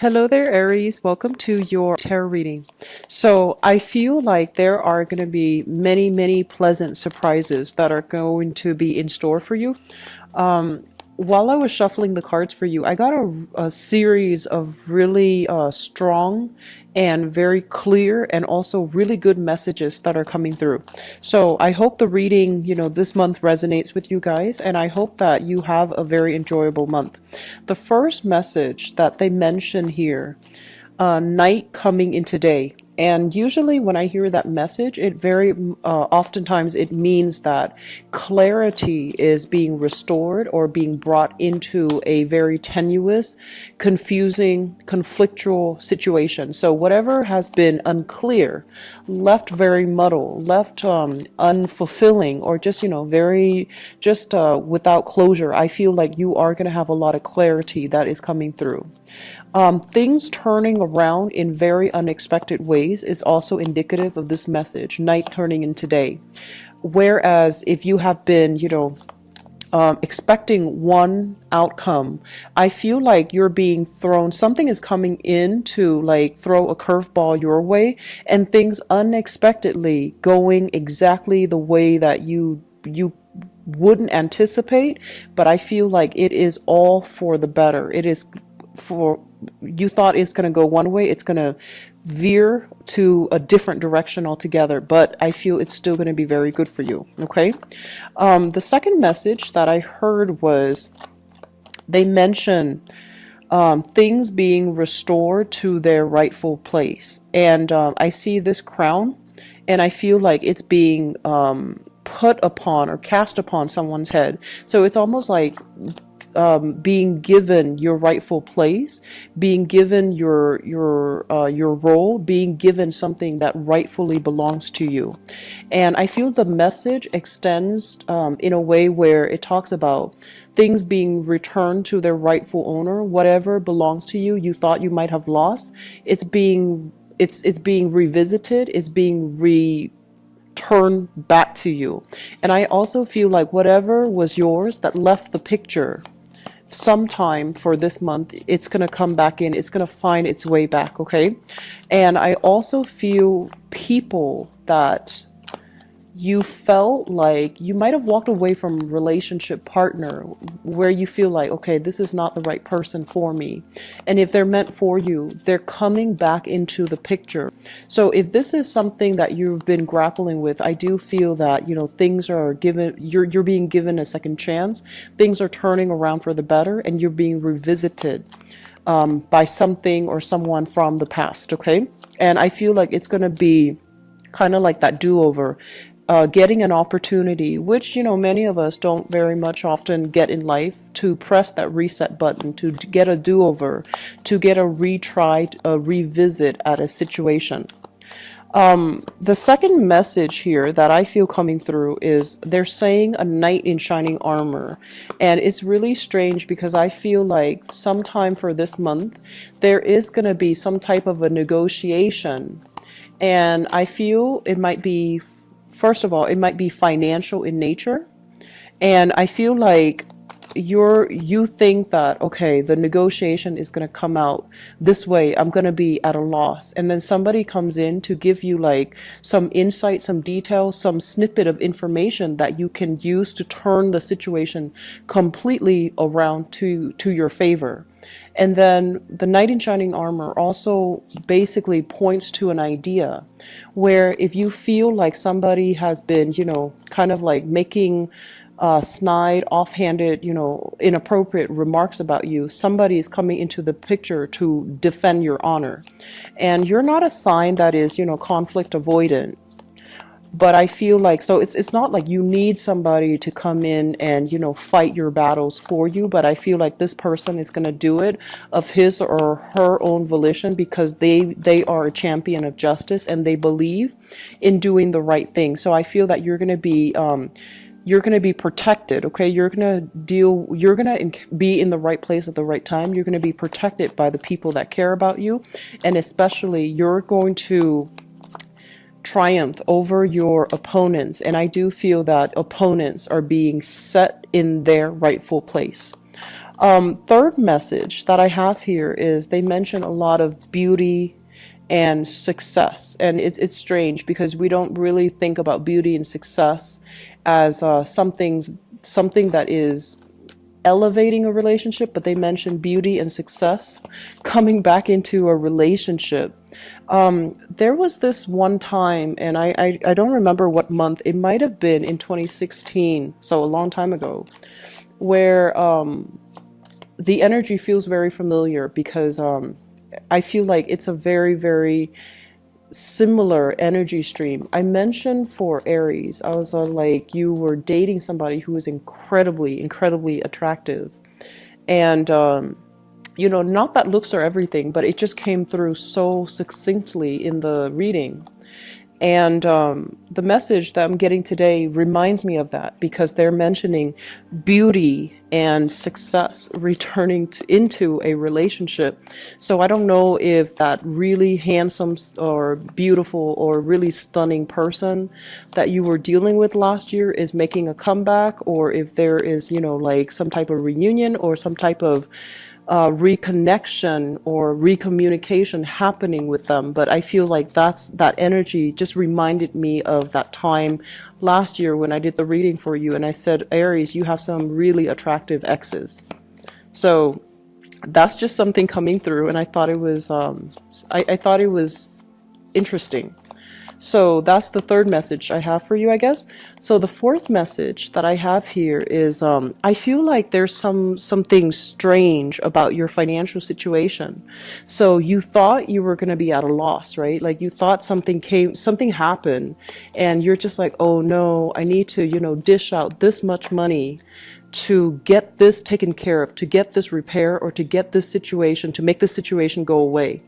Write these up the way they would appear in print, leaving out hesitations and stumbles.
Hello there, Aries. Welcome to your tarot reading. So I feel like there are going to be many pleasant surprises that are going to be in store for you. While I was shuffling the cards for you, I got a series of really strong and very clear and also really good messages that are coming through. So I hope the reading, this month resonates with you guys, and I hope that you have a very enjoyable month. The first message that they mention here, night coming into day. And usually when I hear that message, it very oftentimes it means that clarity is being restored or being brought into a very tenuous, confusing, conflictual situation. So whatever has been unclear, left very muddled, left unfulfilling, or just, very just without closure, I feel like you are going to have a lot of clarity that is coming through. Things turning around in very unexpected ways is also indicative of this message, night turning into day. Whereas if you have been, expecting one outcome, I feel like you're being thrown, something is coming in to like throw a curveball your way, and things unexpectedly going exactly the way that you wouldn't anticipate, but I feel like it is all for the better. It is for, you thought it's going to go one way, it's going to veer to a different direction altogether, but I feel it's still going to be very good for you. Okay. The second message that I heard was they mentioned things being restored to their rightful place, and I see this crown, and I feel like it's being put upon or cast upon someone's head. So it's almost like being given your rightful place, being given your role, being given something that rightfully belongs to you. And I feel the message extends in a way where it talks about things being returned to their rightful owner. Whatever belongs to you, you thought you might have lost, it's being revisited, it's being returned back to you. And I also feel like whatever was yours that left the picture sometime for this month, it's going to come back in, it's going to find its way back. Okay. And I also feel people that you felt like you might have walked away from relationship partner where you feel like, okay, this is not the right person for me. And if they're meant for you, they're coming back into the picture. So if this is something that you've been grappling with, I do feel that, things are given, you're being given a second chance. Things are turning around for the better, and you're being revisited by something or someone from the past. Okay. And I feel like it's going to be kind of like that do-over. Getting an opportunity, which, many of us don't very much often get in life, to press that reset button, to get a do-over, to get a retry, a revisit at a situation. The second message here that I feel coming through is they're saying a knight in shining armor. And it's really strange because I feel like sometime for this month, there is going to be some type of a negotiation. And I feel it might be, first of all, it might be financial in nature. And I feel like you think that, okay, the negotiation is going to come out this way, I'm going to be at a loss. And then somebody comes in to give you like some insight, some details, some snippet of information that you can use to turn the situation completely around to your favor. And then the knight in shining armor also basically points to an idea where if you feel like somebody has been, kind of like making snide, offhanded, inappropriate remarks about you, somebody is coming into the picture to defend your honor. And you're not a sign that is, conflict avoidant. But I feel like, so it's not like you need somebody to come in and, fight your battles for you. But I feel like this person is going to do it of his or her own volition because they are a champion of justice and they believe in doing the right thing. So I feel that you're going to be protected. Okay. You're going to be in the right place at the right time. You're going to be protected by the people that care about you. And especially you're going to triumph over your opponents. And I do feel that opponents are being set in their rightful place. Third message that I have here is they mention a lot of beauty and success. And it's strange because we don't really think about beauty and success as something that is elevating a relationship, but they mention beauty and success coming back into a relationship. There was this one time, and I don't remember what month, it might have been in 2016, so a long time ago, where the energy feels very familiar because I feel like it's a very, very similar energy stream. I mentioned for Aries, I was like, you were dating somebody who was incredibly, incredibly attractive. And, not that looks are everything, but it just came through so succinctly in the reading. And the message that I'm getting today reminds me of that because they're mentioning beauty and success returning into a relationship. So I don't know if that really handsome or beautiful or really stunning person that you were dealing with last year is making a comeback, or if there is, like some type of reunion or some type of reconnection or recommunication happening with them. But I feel like that energy just reminded me of that time last year when I did the reading for you and I said, Aries, you have some really attractive exes. So that's just something coming through, and I thought it was I thought it was interesting. So that's the third message I have for you, I guess. So the fourth message that I have here is I feel like there's something strange about your financial situation. So you thought you were going to be at a loss, right? Like you thought something happened, and you're just like, oh no, I need to, dish out this much money to get this taken care of, to get this repair, or to get this situation, to make this situation go away.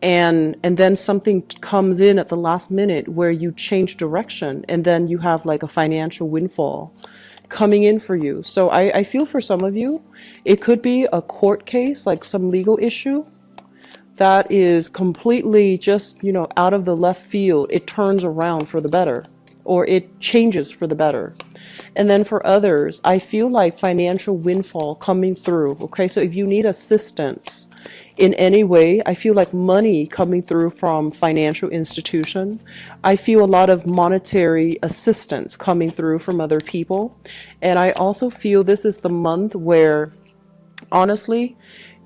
And then something comes in at the last minute where you change direction, and then you have like a financial windfall coming in for you. So I feel for some of you, it could be a court case, like some legal issue that is completely just, out of the left field. It turns around for the better, or it changes for the better. And then for others, I feel like financial windfall coming through. Okay, so if you need assistance in any way, I feel like money coming through from financial institution. I feel a lot of monetary assistance coming through from other people. And I also feel this is the month where, honestly,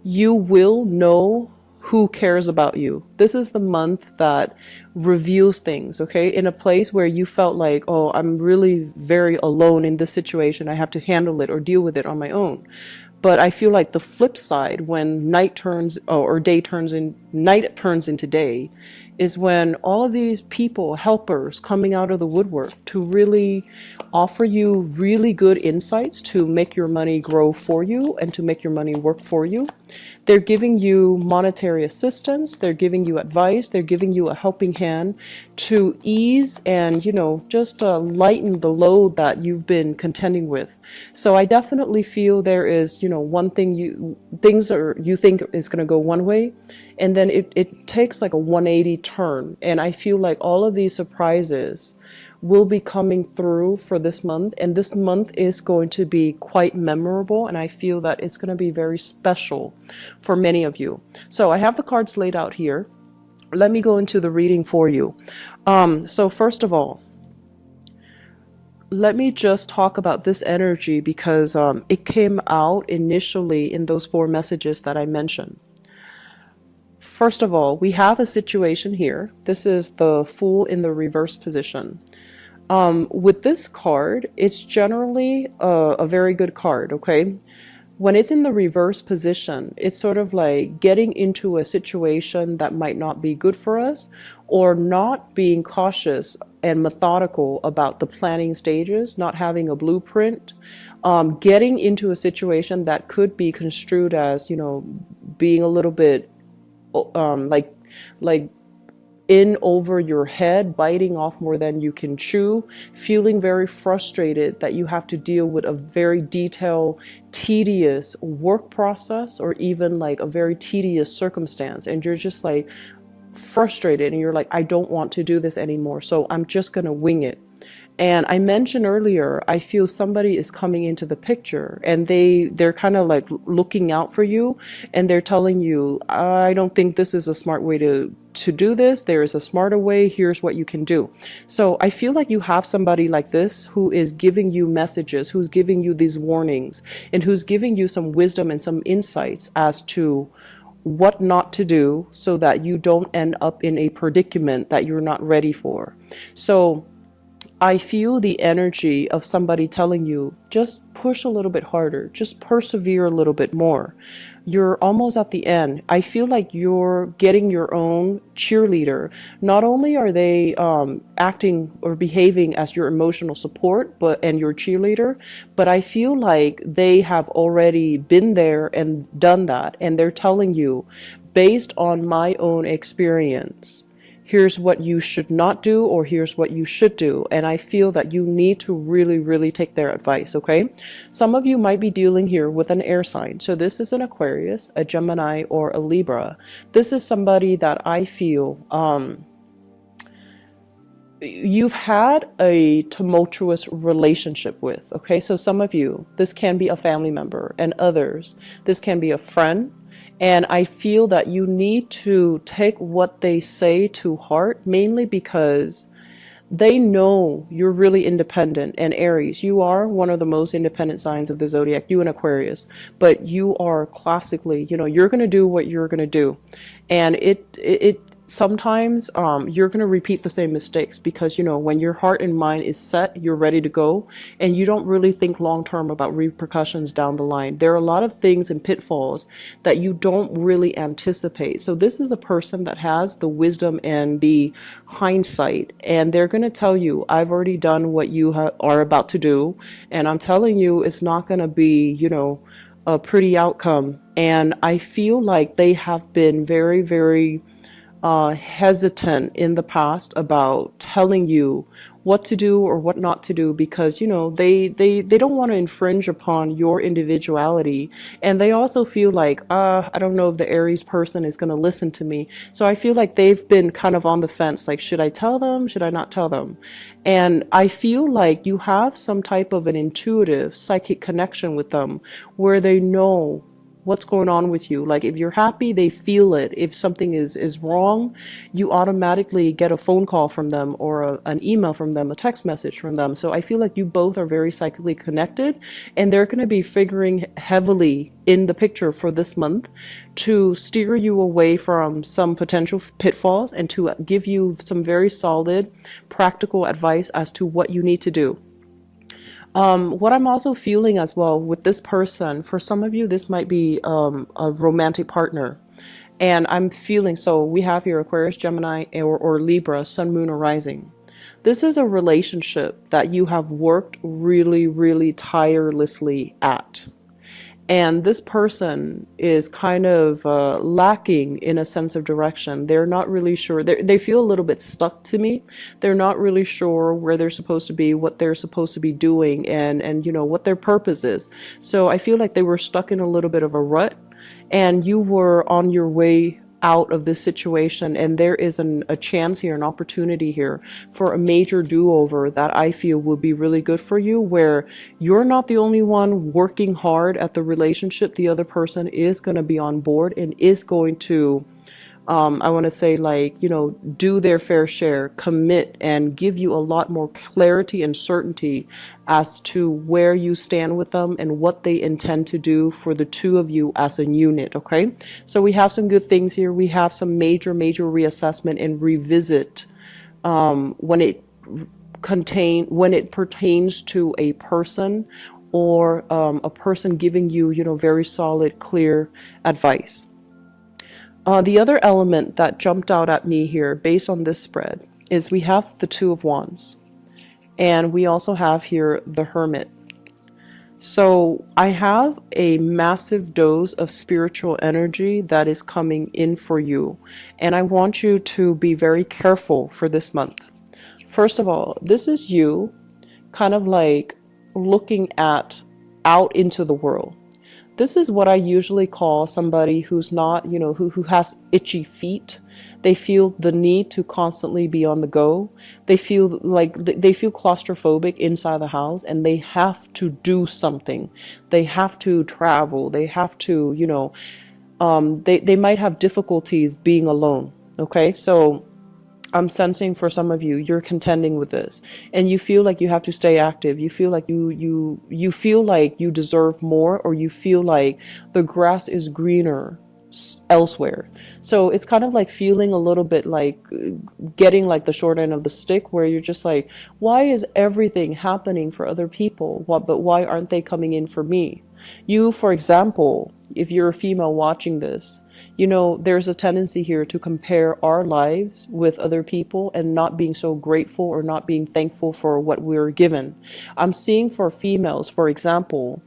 you will know who cares about you. This is the month that reveals things, okay? In a place where you felt like, oh, I'm really very alone in this situation. I have to handle it or deal with it on my own. But I feel like the flip side, when night turns night turns into day, is when all of these people, helpers coming out of the woodwork to really offer you really good insights to make your money grow for you and to make your money work for you. They're giving you monetary assistance, they're giving you advice, they're giving you a helping hand to ease and, just lighten the load that you've been contending with. So I definitely feel there is, one thing you think is going to go one way, and then it takes like a 180 turn. And I feel like all of these surprises will be coming through for this month, and this month is going to be quite memorable, and I feel that it's going to be very special for many of you. So I have the cards laid out here. Let me go into the reading for you. So first of all, let me just talk about this energy because it came out initially in those 4 messages that I mentioned. First of all, we have a situation here. This is the Fool in the reverse position. With this card, it's generally a very good card, okay? When it's in the reverse position, it's sort of like getting into a situation that might not be good for us, or not being cautious and methodical about the planning stages, not having a blueprint, getting into a situation that could be construed as, being a little bit like in over your head, biting off more than you can chew, feeling very frustrated that you have to deal with a very detailed, tedious work process, or even like a very tedious circumstance, and you're just like frustrated and you're like, I don't want to do this anymore, so I'm just gonna wing it. And I mentioned earlier, I feel somebody is coming into the picture and they're kind of like looking out for you, and they're telling you, I don't think this is a smart way to do this. There is a smarter way. Here's what you can do. So I feel like you have somebody like this who is giving you messages, who's giving you these warnings, and who's giving you some wisdom and some insights as to what not to do so that you don't end up in a predicament that you're not ready for. So I feel the energy of somebody telling you, just push a little bit harder, just persevere a little bit more. You're almost at the end. I feel like you're getting your own cheerleader. Not only are they acting or behaving as your emotional support and your cheerleader, but I feel like they have already been there and done that. And they're telling you, based on my own experience, here's what you should not do, or here's what you should do. And I feel that you need to really, really take their advice, okay? Some of you might be dealing here with an air sign. So this is an Aquarius, a Gemini, or a Libra. This is somebody that I feel you've had a tumultuous relationship with, okay? So some of you, this can be a family member, and others, this can be a friend. And I feel that you need to take what they say to heart, mainly because they know you're really independent. And Aries, you are one of the most independent signs of the zodiac, you and Aquarius, but you are classically, you're going to do what you're going to do. And it sometimes you're going to repeat the same mistakes because, when your heart and mind is set, you're ready to go, and you don't really think long term about repercussions down the line. There are a lot of things and pitfalls that you don't really anticipate. So this is a person that has the wisdom and the hindsight, and they're going to tell you, I've already done what you are about to do, and I'm telling you it's not going to be, a pretty outcome. And I feel like they have been very, very hesitant in the past about telling you what to do or what not to do because, they don't want to infringe upon your individuality. And they also feel like, I don't know if the Aries person is going to listen to me. So I feel like they've been kind of on the fence, like, should I tell them? Should I not tell them? And I feel like you have some type of an intuitive psychic connection with them where they know what's going on with you. Like if you're happy, they feel it. If something is wrong, you automatically get a phone call from them or an email from them, a text message from them. So I feel like you both are very psychically connected, and they're going to be figuring heavily in the picture for this month to steer you away from some potential pitfalls and to give you some very solid practical advice as to what you need to do. What I'm also feeling as well with this person, for some of you, this might be a romantic partner. And I'm feeling, so we have here Aquarius, Gemini, or Libra, Sun, Moon, or Rising. This is a relationship that you have worked really, really tirelessly at. And this person is kind of lacking in a sense of direction. They're not really sure. They feel a little bit stuck to me. They're not really sure where they're supposed to be, what they're supposed to be doing, and what their purpose is. So I feel like they were stuck in a little bit of a rut, and you were on your way out of this situation, and there is a chance here, an opportunity here for a major do-over that I feel would be really good for you, where you're not the only one working hard at the relationship. The other person is going to be on board and is going to I want to say, like, do their fair share, commit, and give you a lot more clarity and certainty as to where you stand with them and what they intend to do for the two of you as a unit, okay? So we have some good things here. We have some major reassessment and revisit when it pertains to a person or a person giving you, very solid, clear advice. The other element that jumped out at me here based on this spread is we have the Two of Wands, and we also have here the Hermit. So I have a massive dose of spiritual energy that is coming in for you, and I want you to be very careful for this month. First of all, this is you kind of like looking out into the world. This is what I usually call somebody who's not, who has itchy feet. They feel the need to constantly be on the go. They feel like they feel claustrophobic inside the house, and they have to do something. They have to travel. They have to, they might have difficulties being alone. Okay. So I'm sensing for some of you, you're contending with this, and you feel like you have to stay active. You feel like you feel like you deserve more, or you feel like the grass is greener elsewhere. So it's kind of like feeling a little bit like getting like the short end of the stick, where you're just like, why is everything happening for other people? What, but why aren't they coming in for me? You, for example, if you're a female watching this, there's a tendency here to compare our lives with other people and not being so grateful or not being thankful for what we're given. I'm seeing for females, for example,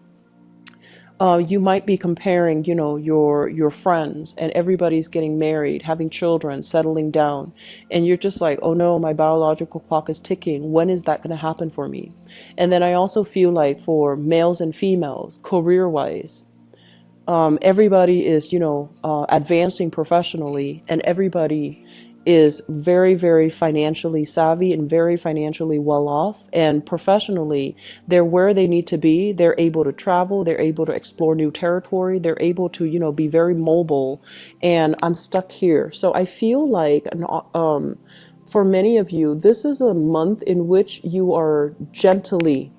you might be comparing, your friends, and everybody's getting married, having children, settling down, and you're just like, oh no, my biological clock is ticking. When is that going to happen for me? And then I also feel like for males and females, career-wise, everybody is, advancing professionally, and everybody is very, very financially savvy and very financially well off. And professionally, they're where they need to be. They're able to travel. They're able to explore new territory. They're able to, be very mobile. And I'm stuck here. So I feel like for many of you, this is a month in which you are gently,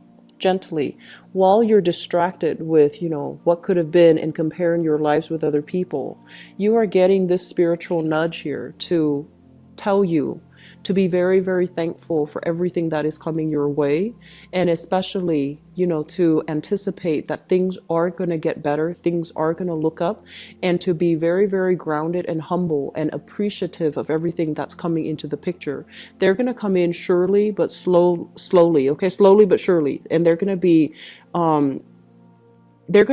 while you're distracted with, what could have been and comparing your lives with other people, you are getting this spiritual nudge here to tell you to be very, very thankful for everything that is coming your way. And especially, to anticipate that things are going to get better, things are going to look up, and to be very, very grounded and humble and appreciative of everything that's coming into the picture. They're going to come in surely, but slowly, okay? Slowly, but surely. And they're going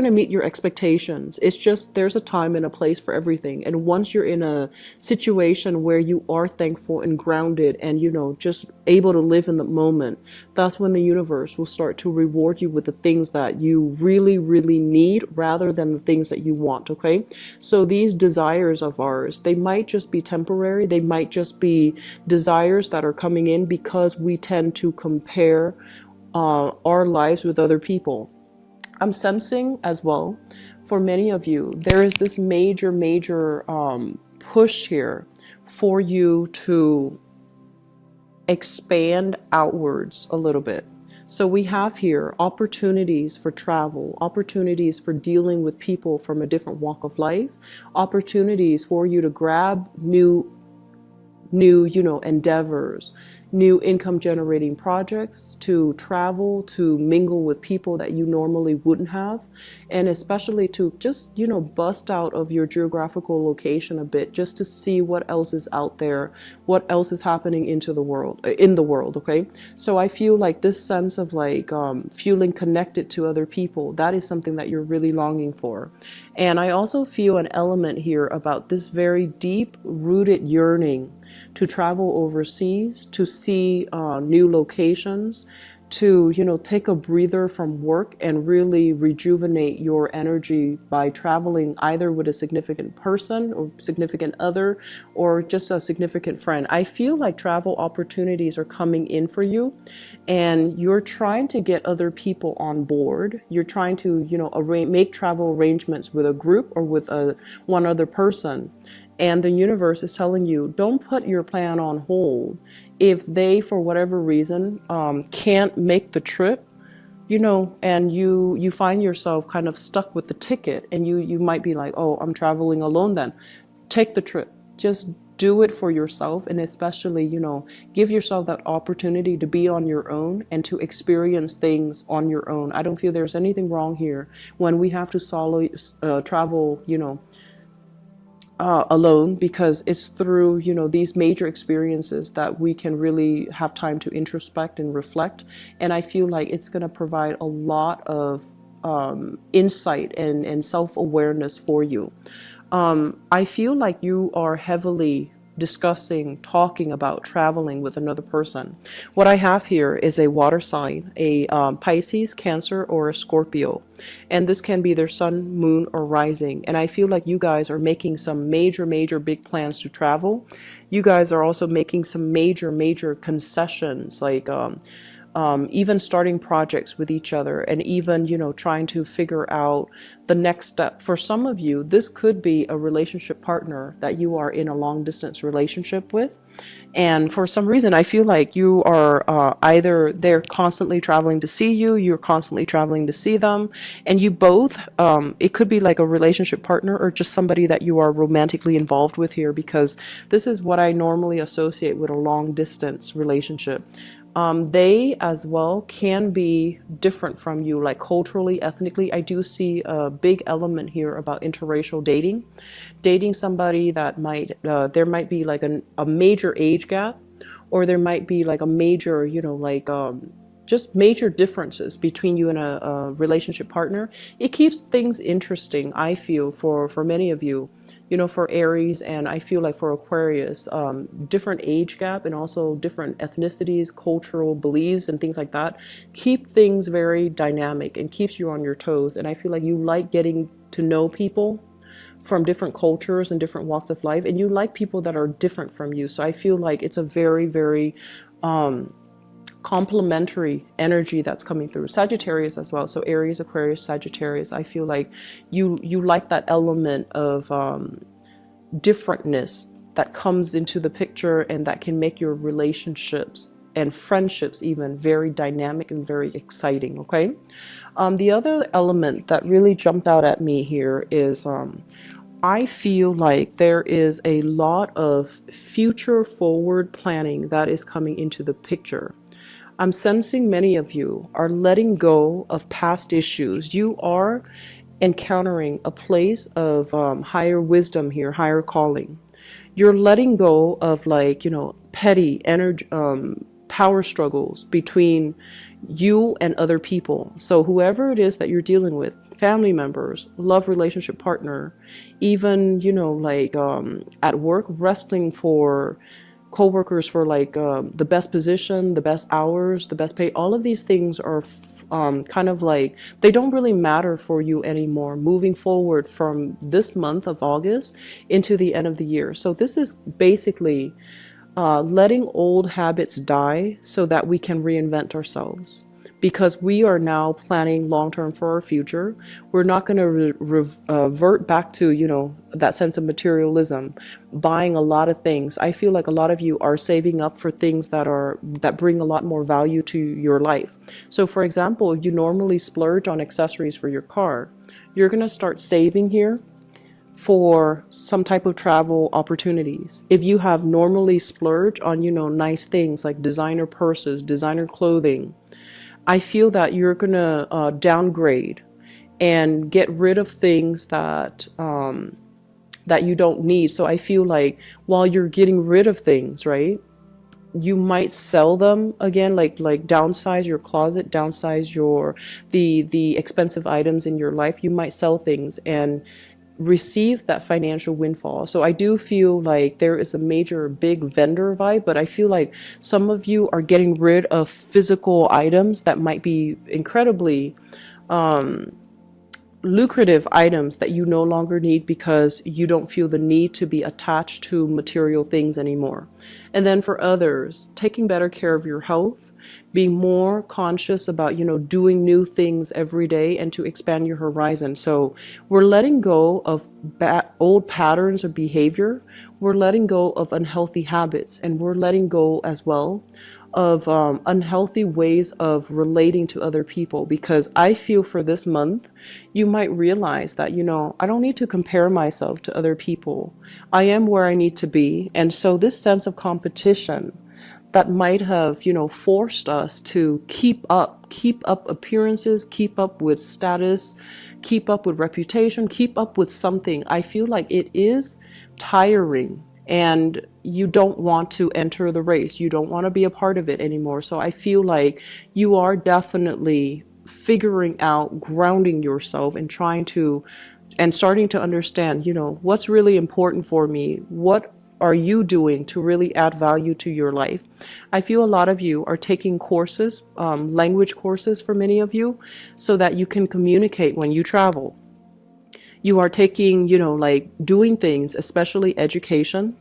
to meet your expectations. It's just there's a time and a place for everything. And once you're in a situation where you are thankful and grounded and, just able to live in the moment, that's when the universe will start to reward you with the things that you really, really need rather than the things that you want, okay? So these desires of ours, they might just be temporary. They might just be desires that are coming in because we tend to compare our lives with other people. I'm sensing as well, for many of you, there is this major push here for you to expand outwards a little bit. So we have here opportunities for travel, opportunities for dealing with people from a different walk of life, opportunities for you to grab new, endeavors, new income generating projects, to travel, to mingle with people that you normally wouldn't have, and especially to just, bust out of your geographical location a bit, just to see what else is out there, what else is happening in the world, okay? So I feel like this sense of like feeling connected to other people, that is something that you're really longing for. And I also feel an element here about this very deep rooted yearning to travel overseas, to see new locations, to, take a breather from work and really rejuvenate your energy by traveling either with a significant person or significant other or just a significant friend. I feel like travel opportunities are coming in for you, and you're trying to get other people on board. You're trying to, make travel arrangements with a group or with one other person. And the universe is telling you, don't put your plan on hold. If they, for whatever reason, can't make the trip, and you find yourself kind of stuck with the ticket, and you might be like, oh, I'm traveling alone then. Take the trip. Just do it for yourself, and especially, give yourself that opportunity to be on your own and to experience things on your own. I don't feel there's anything wrong here when we have to solo travel, alone, because it's through, these major experiences that we can really have time to introspect and reflect. And I feel like it's going to provide a lot of insight and self-awareness for you. I feel like you are heavily discussing, talking about traveling with another person. What I have here is a water sign, a Pisces, Cancer, or a Scorpio. And this can be their sun, moon, or rising. And I feel like you guys are making some major, major big plans to travel. You guys are also making some major, major concessions, like even starting projects with each other, and even, trying to figure out the next step. For some of you, this could be a relationship partner that you are in a long distance relationship with. And for some reason, I feel like you are either they're constantly traveling to see you, you're constantly traveling to see them, and you both, it could be like a relationship partner or just somebody that you are romantically involved with here, because this is what I normally associate with a long distance relationship. They as well can be different from you, like culturally, ethnically. I do see a big element here about interracial dating. Dating somebody that there might be like a major age gap, or there might be like a major, just major differences between you and a relationship partner. It keeps things interesting, I feel, for many of you. For Aries, and I feel like for Aquarius, different age gap and also different ethnicities, cultural beliefs, and things like that keep things very dynamic and keeps you on your toes. And I feel like you like getting to know people from different cultures and different walks of life, and you like people that are different from you. So I feel like it's a very, very complementary energy that's coming through. Sagittarius as well. So Aries, Aquarius, Sagittarius. I feel like you like that element of differentness that comes into the picture, and that can make your relationships and friendships even very dynamic and very exciting. Okay. The other element that really jumped out at me here is I feel like there is a lot of future forward planning that is coming into the picture. I'm sensing many of you are letting go of past issues. You are encountering a place of higher wisdom here, higher calling. You're letting go of petty energy, power struggles between you and other people. So whoever it is that you're dealing with, family members, love relationship partner, even, at work, wrestling for co-workers for the best position, the best hours, the best pay. All of these things are kind of like, they don't really matter for you anymore moving forward from this month of August into the end of the year. So this is basically letting old habits die so that we can reinvent ourselves. Because we are now planning long-term for our future. We're not going to revert back to, that sense of materialism, buying a lot of things. I feel like a lot of you are saving up for things that bring a lot more value to your life. So for example, you normally splurge on accessories for your car. You're going to start saving here for some type of travel opportunities. If you have normally splurged on, nice things like designer purses, designer clothing, I feel that you're going to downgrade and get rid of things that that you don't need. So I feel like while you're getting rid of things, right, you might sell them again, like downsize your closet, downsize the expensive items in your life. You might sell things and receive that financial windfall. So I do feel like there is a major big vendor vibe, but I feel like some of you are getting rid of physical items that might be incredibly lucrative items that you no longer need, because you don't feel the need to be attached to material things anymore. And then for others, taking better care of your health, being more conscious about, doing new things every day and to expand your horizon. So we're letting go of old patterns of behavior. We're letting go of unhealthy habits, and we're letting go as well of unhealthy ways of relating to other people. Because I feel for this month, you might realize that, I don't need to compare myself to other people. I am where I need to be. And so this sense of competition that might have, forced us to keep up appearances, keep up with status, keep up with reputation, keep up with something. I feel like it is tiring, and you don't want to enter the race. You don't want to be a part of it anymore. So I feel like you are definitely figuring out, grounding yourself, and starting to understand, what's really important for me. What are you doing to really add value to your life? I feel a lot of you are taking courses, language courses for many of you, so that you can communicate when you travel. You are taking, like doing things, especially education,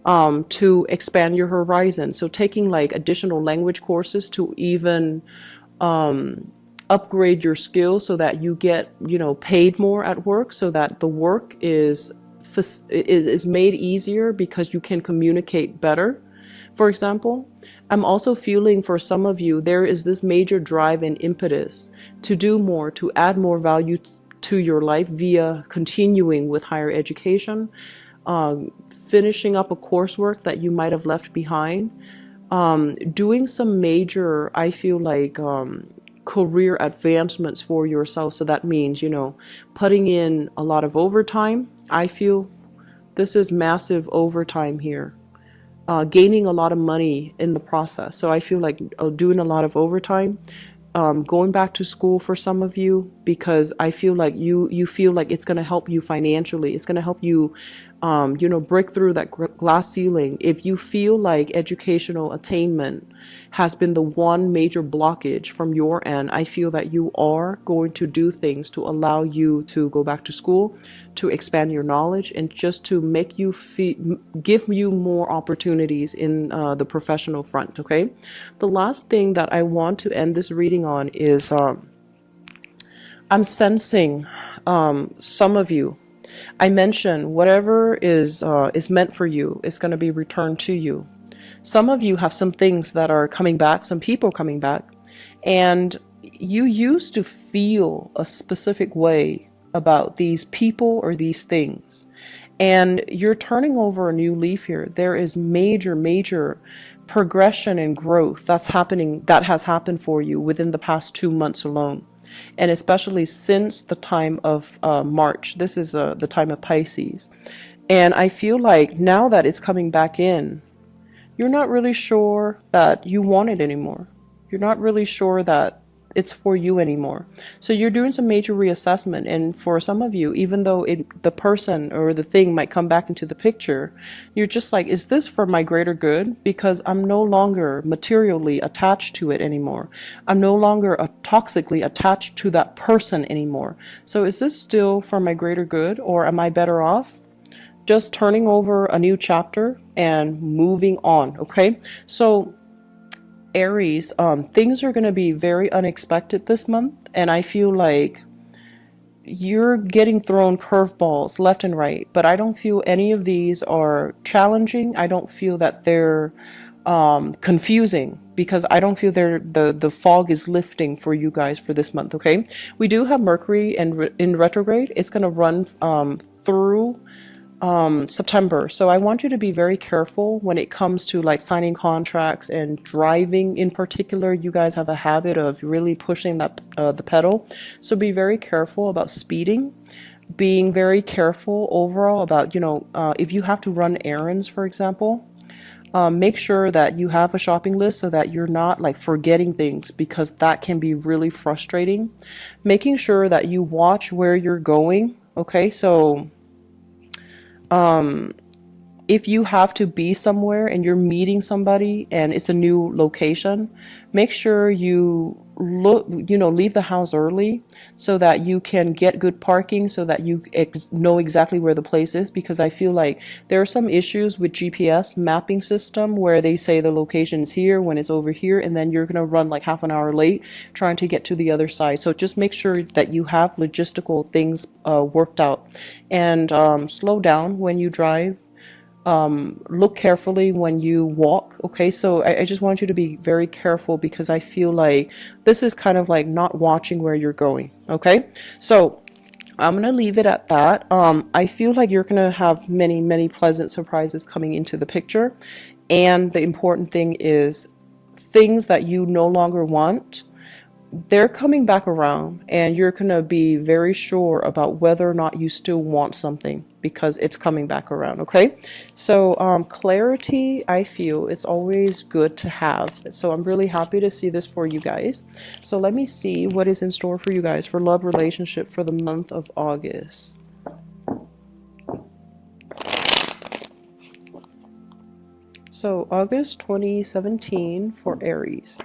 to expand your horizon. So taking like additional language courses to even upgrade your skills so that you get, paid more at work, so that the work is made easier because you can communicate better. For example, I'm also feeling for some of you, there is this major drive and impetus to do more, to add more value to your life via continuing with higher education, finishing up a coursework that you might have left behind, doing some major, I feel like, career advancements for yourself. So that means, putting in a lot of overtime. I feel this is massive overtime here. Gaining a lot of money in the process. So I feel like doing a lot of overtime, going back to school for some of you, because I feel like you feel like it's going to help you financially. It's going to help you, break through that glass ceiling. If you feel like educational attainment has been the one major blockage from your end, I feel that you are going to do things to allow you to go back to school, to expand your knowledge, and just to make you give you more opportunities in the professional front. Okay. The last thing that I want to end this reading on is I'm sensing some of you. I mentioned whatever is meant for you is going to be returned to you. Some of you have some things that are coming back, some people coming back, and you used to feel a specific way about these people or these things, and you're turning over a new leaf here. There is major progression and growth that has happened for you within the past 2 months alone. And especially since the time of March. This is the time of Pisces. And I feel like now that it's coming back in, you're not really sure that you want it anymore. You're not really sure that it's for you anymore. So you're doing some major reassessment. And for some of you, even though the person or the thing might come back into the picture, you're just like, is this for my greater good? Because I'm no longer materially attached to it anymore. I'm no longer toxically attached to that person anymore. So is this still for my greater good, or am I better off just turning over a new chapter and moving on? Okay. So Aries, things are going to be very unexpected this month, and I feel like you're getting thrown curveballs left and right, but I don't feel any of these are challenging. I don't feel that they're confusing, because I don't feel the fog is lifting for you guys for this month. Okay, we do have Mercury in retrograde. It's going to run through September. So I want you to be very careful when it comes to like signing contracts and driving in particular. You guys have a habit of really pushing that the pedal. So be very careful about speeding, being very careful overall about, if you have to run errands, for example, make sure that you have a shopping list so that you're not like forgetting things, because that can be really frustrating. Making sure that you watch where you're going. Okay, so if you have to be somewhere and you're meeting somebody and it's a new location, make sure you leave the house early so that you can get good parking, so that you know exactly where the place is. Because I feel like there are some issues with GPS mapping system where they say the location is here when it's over here, and then you're going to run like half an hour late trying to get to the other side. So just make sure that you have logistical things worked out, and slow down when you drive. Look carefully when you walk. Okay, so I just want you to be very careful, because I feel like this is kind of like not watching where you're going. Okay, so I'm gonna leave it at that. I feel like you're gonna have many pleasant surprises coming into the picture, and the important thing is things that you no longer want, they're coming back around, and you're going to be very sure about whether or not you still want something, because it's coming back around. Okay, so clarity, I feel it's always good to have. So I'm really happy to see this for you guys. So let me see what is in store for you guys for love, relationship for the month of August. So August 2017 for Aries.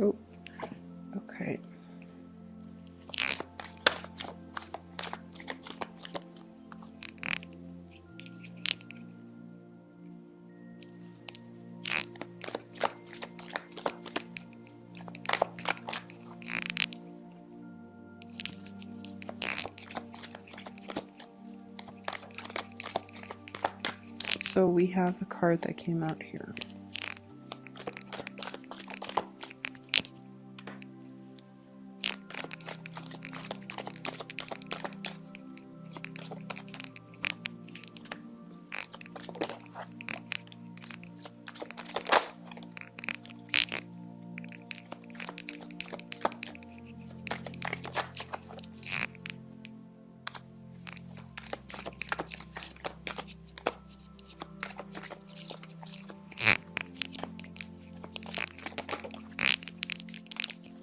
Oh, okay. So we have a card that came out here.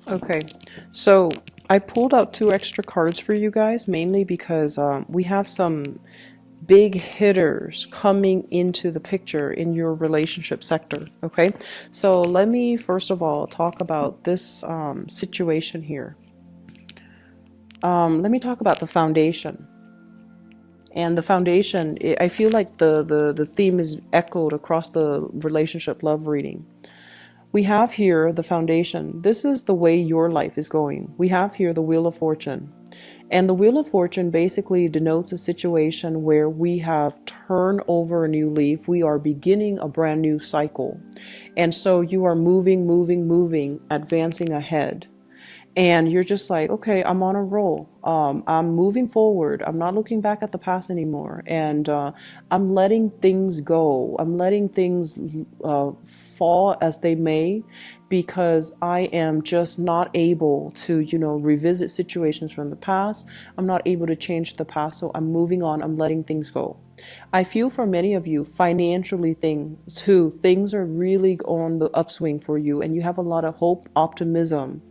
Okay, so I pulled out 2 extra cards for you guys, mainly because we have some big hitters coming into the picture in your relationship sector. Okay, so let me first of all talk about this situation here. Let me talk about the foundation. And the foundation, I feel like the theme is echoed across the relationship love reading. We have here the foundation. This is the way your life is going. We have here the Wheel of Fortune. And the Wheel of Fortune basically denotes a situation where we have turned over a new leaf. We are beginning a brand new cycle. And so you are moving, advancing ahead. And you're just like, okay, I'm on a roll. I'm moving forward. I'm not looking back at the past anymore. And I'm letting things go. I'm letting things fall as they may, because I am just not able to, revisit situations from the past. I'm not able to change the past. So I'm moving on. I'm letting things go. I feel for many of you, financially things are really on the upswing for you, and you have a lot of hope, optimism,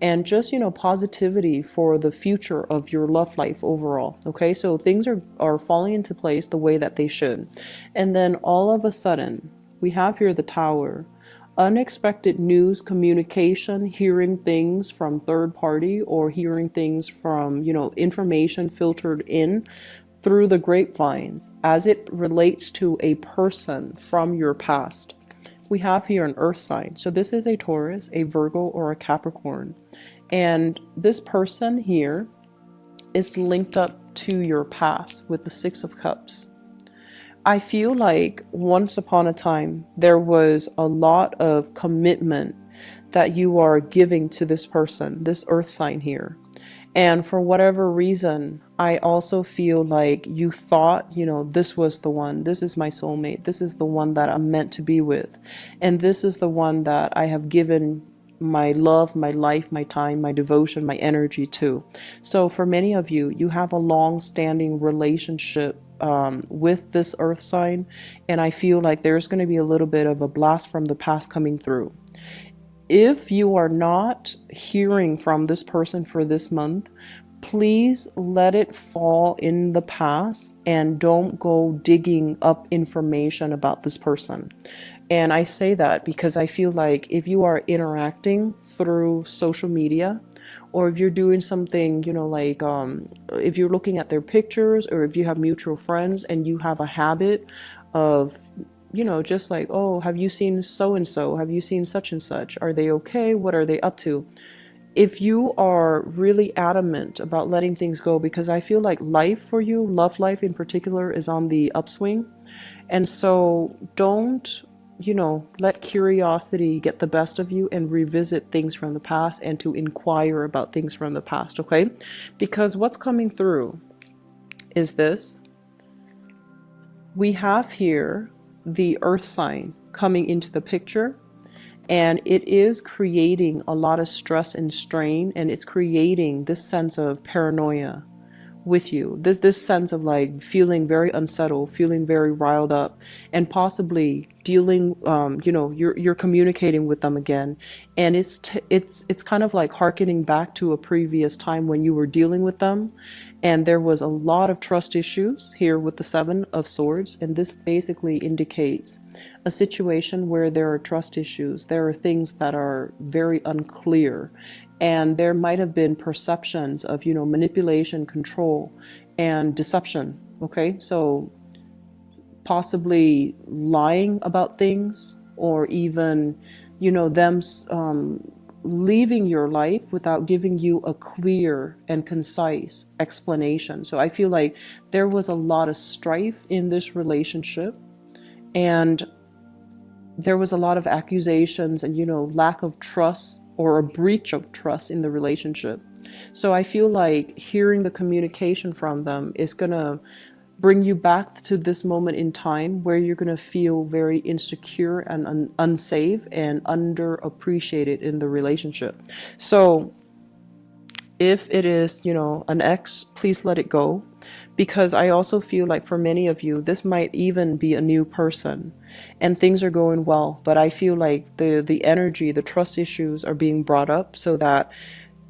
and just, positivity for the future of your love life overall. Okay, so things are falling into place the way that they should. And then all of a sudden, we have here the Tower. Unexpected news, communication, hearing things from third party, or hearing things from, information filtered in through the grapevines as it relates to a person from your past. We have here an earth sign. So this is a Taurus, a Virgo, or a Capricorn. And this person here is linked up to your past with the Six of Cups. I feel like once upon a time, there was a lot of commitment that you are giving to this person, this earth sign here. And for whatever reason, I also feel like you thought, this was the one, this is my soulmate, this is the one that I'm meant to be with. And this is the one that I have given my love, my life, my time, my devotion, my energy to. So for many of you, you have a long-standing relationship with this earth sign. And I feel like there's going to be a little bit of a blast from the past coming through. If you are not hearing from this person for this month, please let it fall in the past and don't go digging up information about this person. And I say that because I feel like if you are interacting through social media, or if you're doing something, like if you're looking at their pictures, or if you have mutual friends and you have a habit of just like, oh, have you seen so and so? Have you seen such and such? Are they okay? What are they up to? If you are really adamant about letting things go, because I feel like life for you, love life in particular, is on the upswing. And so don't, let curiosity get the best of you and revisit things from the past and to inquire about things from the past, okay? Because what's coming through is this. We have here the earth sign coming into the picture, and it is creating a lot of stress and strain, and it's creating this sense of paranoia with you. This sense of like feeling very unsettled, feeling very riled up, and possibly dealing, you're communicating with them again, and it's kind of like hearkening back to a previous time when you were dealing with them, and there was a lot of trust issues here with the Seven of Swords, and this basically indicates a situation where there are trust issues. There are things that are very unclear, and there might have been perceptions of, manipulation, control, and deception. Okay, so possibly lying about things, or even, them leaving your life without giving you a clear and concise explanation. So I feel like there was a lot of strife in this relationship, and there was a lot of accusations and, lack of trust or a breach of trust in the relationship. So I feel like hearing the communication from them is going to bring you back to this moment in time where you're going to feel very insecure and unsafe and underappreciated in the relationship. So if it is, an ex, please let it go. Because I also feel like for many of you, this might even be a new person and things are going well. But I feel like the energy, the trust issues are being brought up so that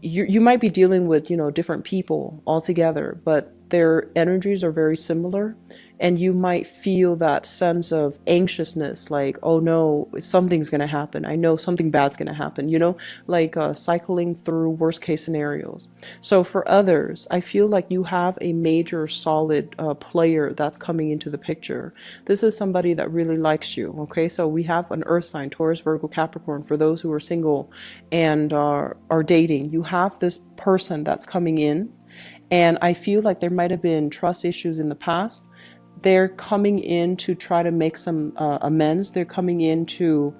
you might be dealing with, different people altogether, but their energies are very similar, and you might feel that sense of anxiousness, like, oh no, something's going to happen. I know something bad's going to happen, like cycling through worst case scenarios. So for others, I feel like you have a major solid player that's coming into the picture. This is somebody that really likes you. Okay, so we have an earth sign, Taurus, Virgo, Capricorn. For those who are single and are dating, you have this person that's coming in. And I feel like there might have been trust issues in the past. They're coming in to try to make some amends. They're coming in to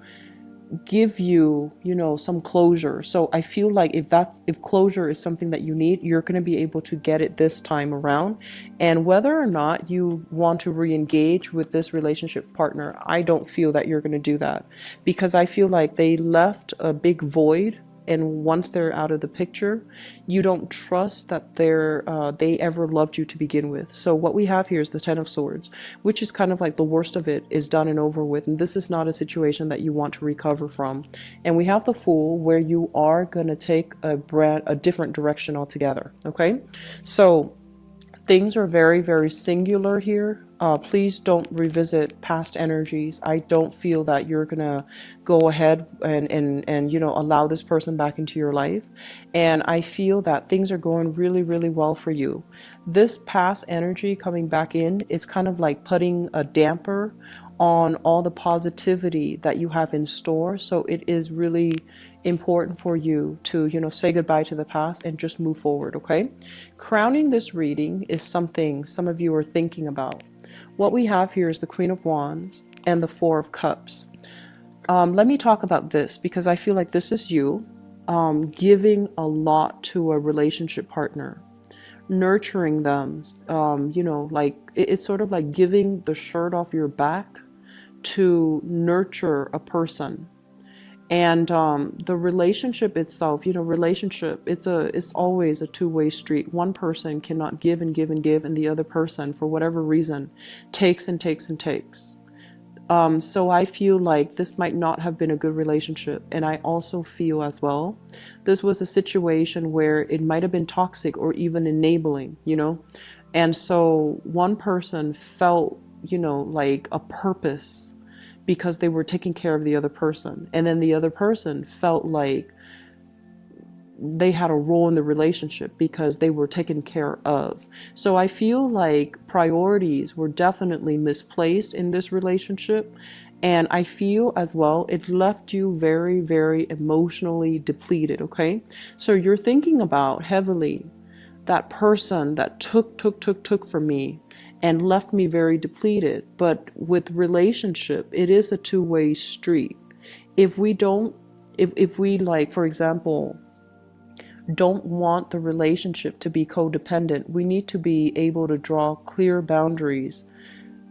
give you, some closure. So I feel like if closure is something that you need, you're going to be able to get it this time around. And whether or not you want to re-engage with this relationship partner, I don't feel that you're going to do that, because I feel like they left a big void. And once they're out of the picture, you don't trust that they ever loved you to begin with. So what we have here is the Ten of Swords, which is kind of like the worst of it is done and over with. And this is not a situation that you want to recover from. And we have the Fool, where you are going to take a different direction altogether. Okay, so things are very, very singular here. Please don't revisit past energies. I don't feel that you're gonna go ahead and allow this person back into your life. And I feel that things are going really, really well for you. This past energy coming back in, it's kind of like putting a damper on all the positivity that you have in store. So it is really important for you to, say goodbye to the past and just move forward. Okay, crowning this reading is something some of you are thinking about. What we have here is the Queen of Wands and the Four of Cups. Let me talk about this, because I feel like this is you giving a lot to a relationship partner, nurturing them, like it's sort of like giving the shirt off your back to nurture a person. And the relationship itself, it's always a two-way street. One person cannot give and give and give, and the other person, for whatever reason, takes and takes and takes. So I feel like this might not have been a good relationship. And I also feel as well, this was a situation where it might have been toxic or even enabling, And so one person felt, like a purpose because they were taking care of the other person. And then the other person felt like they had a role in the relationship because they were taken care of. So I feel like priorities were definitely misplaced in this relationship. And I feel as well, it left you very, very emotionally depleted, okay? So you're thinking about heavily that person that took from me and left me very depleted. But with relationship, it is a two-way street. If we like, for example, don't want the relationship to be codependent, we need to be able to draw clear boundaries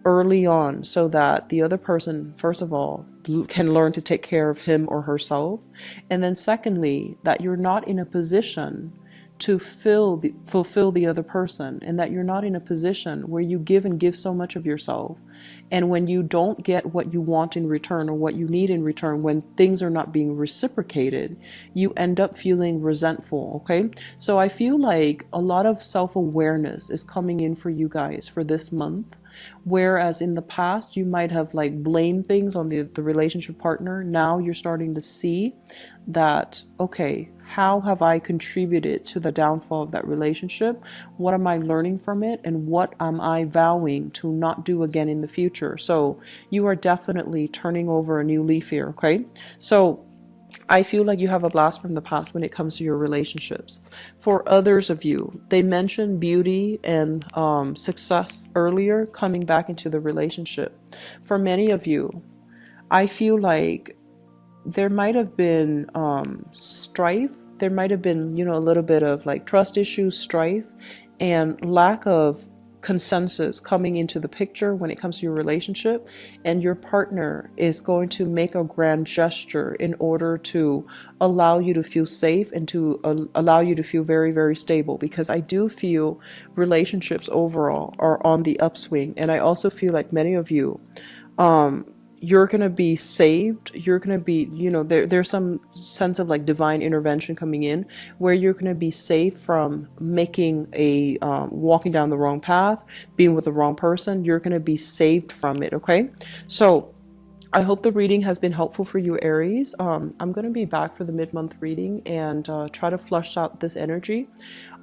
early on so that the other person, first of all, can learn to take care of him or herself. And then secondly, that you're not in a position to fulfill the other person, and that you're not in a position where you give and give so much of yourself. And when you don't get what you want in return or what you need in return, when things are not being reciprocated, you end up feeling resentful, okay? So I feel like a lot of self-awareness is coming in for you guys for this month. Whereas in the past, you might have like blamed things on the relationship partner. Now you're starting to see that, okay, how have I contributed to the downfall of that relationship? What am I learning from it? And what am I vowing to not do again in the future? So you are definitely turning over a new leaf here, okay? So I feel like you have a blast from the past when it comes to your relationships. For others of you, they mentioned beauty and success earlier coming back into the relationship. For many of you, I feel like there might have been strife. There might have been, a little bit of like trust issues, strife, and lack of consensus coming into the picture when it comes to your relationship. And your partner is going to make a grand gesture in order to allow you to feel safe and to allow you to feel very, very stable. Because I do feel relationships overall are on the upswing. And I also feel like many of you, you're going to be saved. You're going to be, there's some sense of like divine intervention coming in where you're going to be saved from making walking down the wrong path, being with the wrong person. You're going to be saved from it. Okay. So I hope the reading has been helpful for you, Aries. I'm going to be back for the mid-month reading and try to flush out this energy.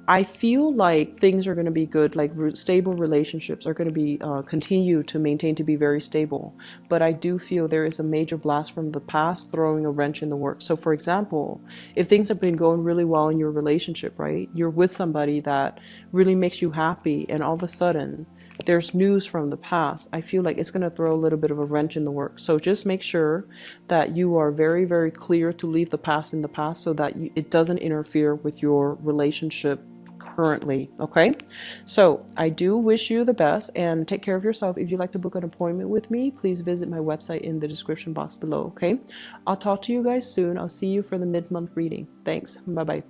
I feel like things are going to be good, like stable relationships are going to be continue to maintain to be very stable. But I do feel there is a major blast from the past throwing a wrench in the works. So for example, if things have been going really well in your relationship, right? You're with somebody that really makes you happy, and all of a sudden there's news from the past. I feel like it's going to throw a little bit of a wrench in the works. So just make sure that you are very, very clear to leave the past in the past so that it doesn't interfere with your relationship currently. Okay, so I do wish you the best and take care of yourself. If you'd like to book an appointment with me, please visit my website in the description box below. Okay, I'll talk to you guys soon. I'll see you for the mid-month reading. Thanks. Bye bye.